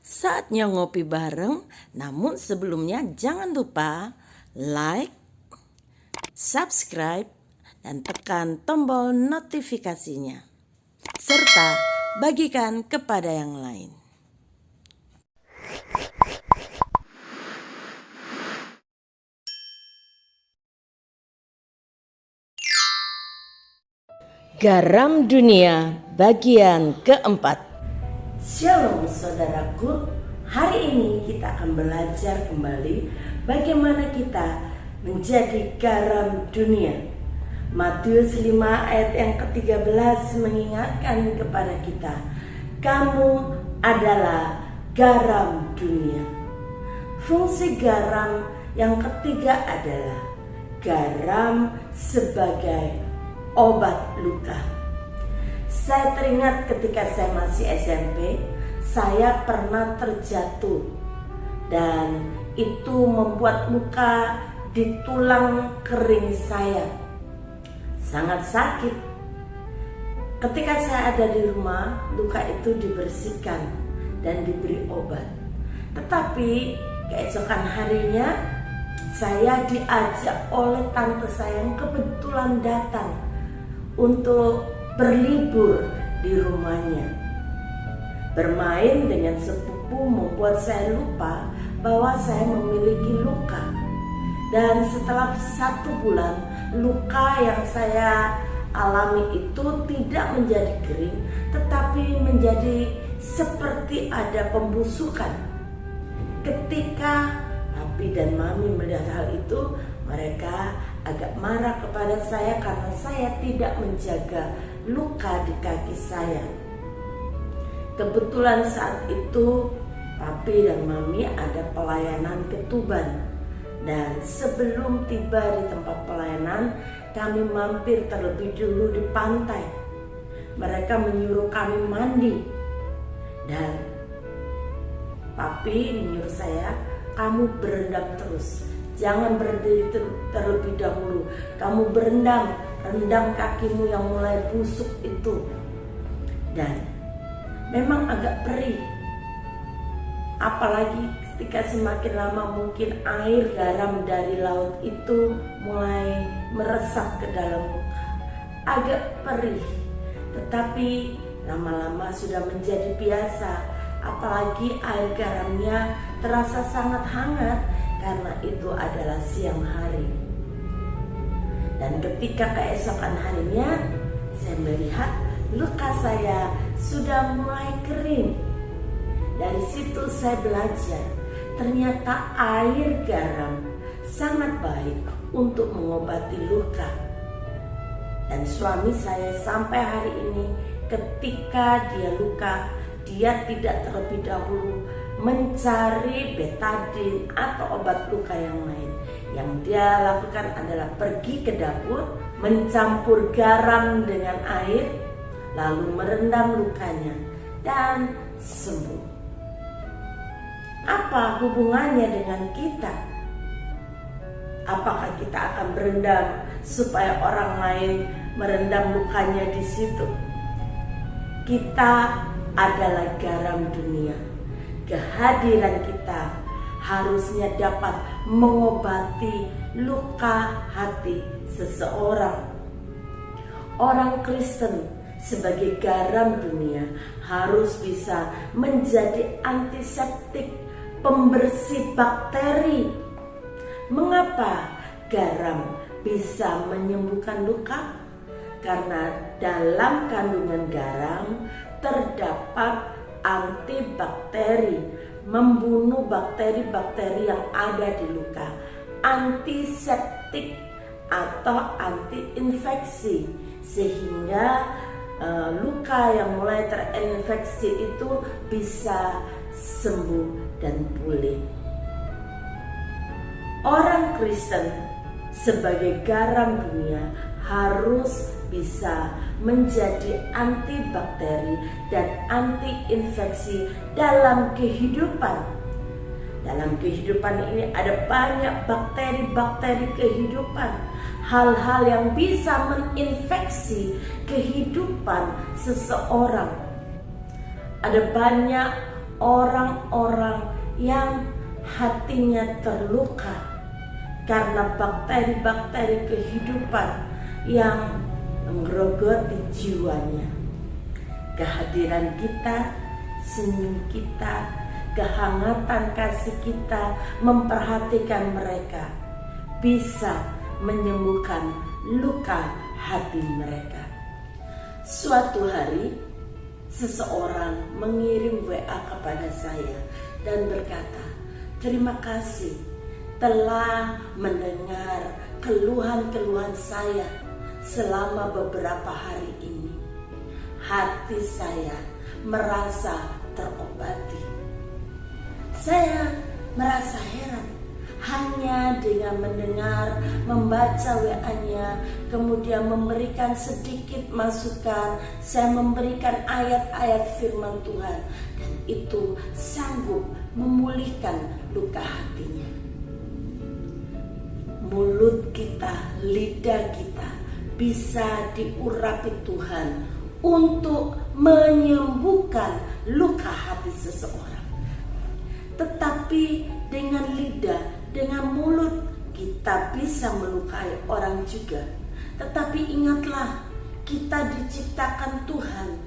Saatnya ngopi bareng, namun sebelumnya jangan lupa like, subscribe, dan tekan tombol notifikasinya. Serta bagikan kepada yang lain. Garam Dunia bagian keempat. Shalom saudaraku, hari ini kita akan belajar kembali bagaimana kita menjadi garam dunia. Matius 5 ayat yang ke-13 mengingatkan kepada kita, kamu adalah garam dunia. Fungsi garam yang ketiga adalah garam sebagai obat luka. Saya teringat ketika saya masih SMP, saya pernah terjatuh dan itu membuat luka di tulang kering saya. Sangat sakit. Ketika saya ada di rumah, luka itu dibersihkan dan diberi obat. Tetapi keesokan harinya saya diajak oleh tante saya yang kebetulan datang untuk berlibur di rumahnya. Bermain dengan sepupu membuat saya lupa bahwa saya memiliki luka. Dan setelah 1 bulan, luka yang saya alami itu tidak menjadi kering, tetapi menjadi seperti ada pembusukan. Ketika papi dan mami melihat hal itu, mereka agak marah kepada saya karena saya tidak menjaga luka di kaki saya. Kebetulan saat itu papi dan mami ada pelayanan ke Tuban. Dan sebelum tiba di tempat pelayanan, kami mampir terlebih dulu di pantai. Mereka menyuruh kami mandi. Dan papi menyuruh saya, kamu berendam terus. Jangan berdiri terlebih dahulu. Kamu rendam kakimu yang mulai busuk itu. Dan memang agak perih. Apalagi ketika semakin lama mungkin air garam dari laut itu mulai meresap ke dalam muka. Agak perih. Tetapi lama-lama sudah menjadi biasa. Apalagi air garamnya terasa sangat hangat karena itu adalah siang hari. Dan ketika keesokan harinya, saya melihat luka saya sudah mulai kering. Dari situ saya belajar, ternyata air garam sangat baik untuk mengobati luka. Dan suami saya sampai hari ini ketika dia luka, dia tidak terlebih dahulu mencari betadine atau obat luka yang lain. Yang dia lakukan adalah pergi ke dapur, mencampur garam dengan air, lalu merendam lukanya dan sembuh. Apa hubungannya dengan kita? Apakah kita akan berendam supaya orang lain merendam lukanya di situ? Kita adalah garam dunia. Kehadiran kita harusnya dapat mengobati luka hati seseorang. Orang Kristen sebagai garam dunia harus bisa menjadi antiseptik, pembersih bakteri. Mengapa garam bisa menyembuhkan luka? Karena dalam kandungan garam terdapat antibakteri, membunuh bakteri-bakteri yang ada di luka, antiseptik atau anti-infeksi, sehingga luka yang mulai terinfeksi itu bisa sembuh dan pulih. Orang Kristen sebagai garam dunia harus bisa menjadi antibakteri dan anti-infeksi dalam kehidupan. Dalam kehidupan ini ada banyak bakteri-bakteri kehidupan, hal-hal yang bisa menginfeksi kehidupan seseorang. Ada banyak orang-orang yang hatinya terluka karena bakteri-bakteri kehidupan yang menggerogoti jiwanya. Kehadiran kita, senyum kita, kehangatan kasih kita memperhatikan mereka bisa menyembuhkan luka hati mereka. Suatu hari seseorang mengirim WA kepada saya dan berkata, "Terima kasih telah mendengar keluhan-keluhan saya selama beberapa hari ini. Hati saya merasa terobati." Saya merasa heran, hanya dengan mendengar, membaca WA-nya, kemudian memberikan sedikit masukan, saya memberikan ayat-ayat firman Tuhan, dan itu sanggup memulihkan luka hatinya. Mulut kita, lidah kita bisa diurapi Tuhan untuk menyembuhkan luka hati seseorang. Tetapi dengan lidah, dengan mulut kita bisa melukai orang juga. Tetapi ingatlah, kita diciptakan Tuhan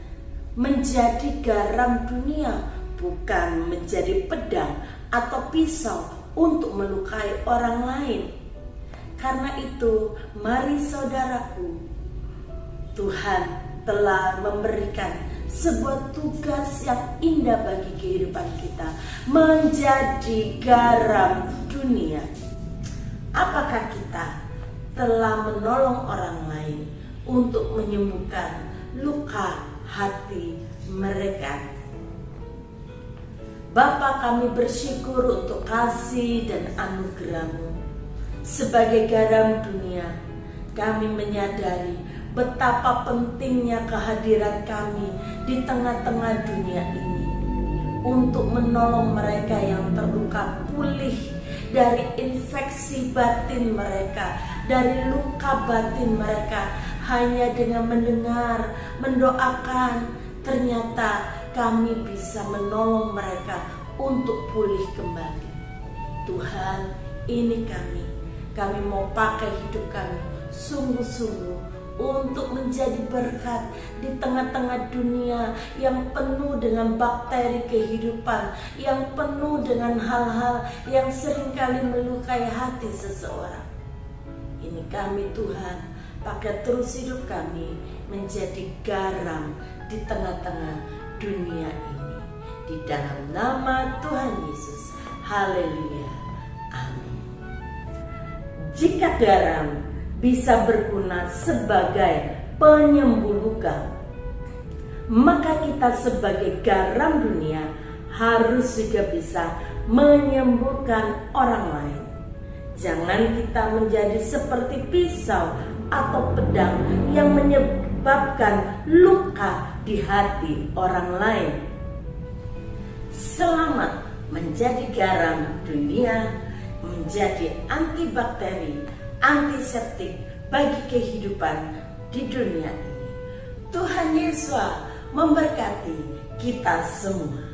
menjadi garam dunia, bukan menjadi pedang atau pisau untuk melukai orang lain. Karena itu, mari saudaraku, Tuhan telah memberikan sebuah tugas yang indah bagi kehidupan kita, menjadi garam dunia. Apakah kita telah menolong orang lain untuk menyembuhkan luka hati mereka? Bapa, kami bersyukur untuk kasih dan anugerah-Mu. Sebagai garam dunia, kami menyadari betapa pentingnya kehadiran kami di tengah-tengah dunia ini untuk menolong mereka yang terluka pulih dari infeksi batin mereka, dari luka batin mereka. Hanya dengan mendengar, mendoakan, ternyata kami bisa menolong mereka untuk pulih kembali. Tuhan, ini kami mau pakai hidup kami sungguh-sungguh untuk menjadi berkat di tengah-tengah dunia yang penuh dengan bakteri kehidupan, yang penuh dengan hal-hal yang seringkali melukai hati seseorang. Ini kami Tuhan, pakai terus hidup kami menjadi garam di tengah-tengah dunia ini. Di dalam nama Tuhan Yesus, haleluya, amin. Jika garam bisa berguna sebagai penyembuh luka, maka kita sebagai garam dunia harus juga bisa menyembuhkan orang lain. Jangan kita menjadi seperti pisau atau pedang yang menyebabkan luka di hati orang lain. Selamat menjadi garam dunia, menjadi antibakteri, antiseptik bagi kehidupan di dunia ini. Tuhan Yesus memberkati kita semua.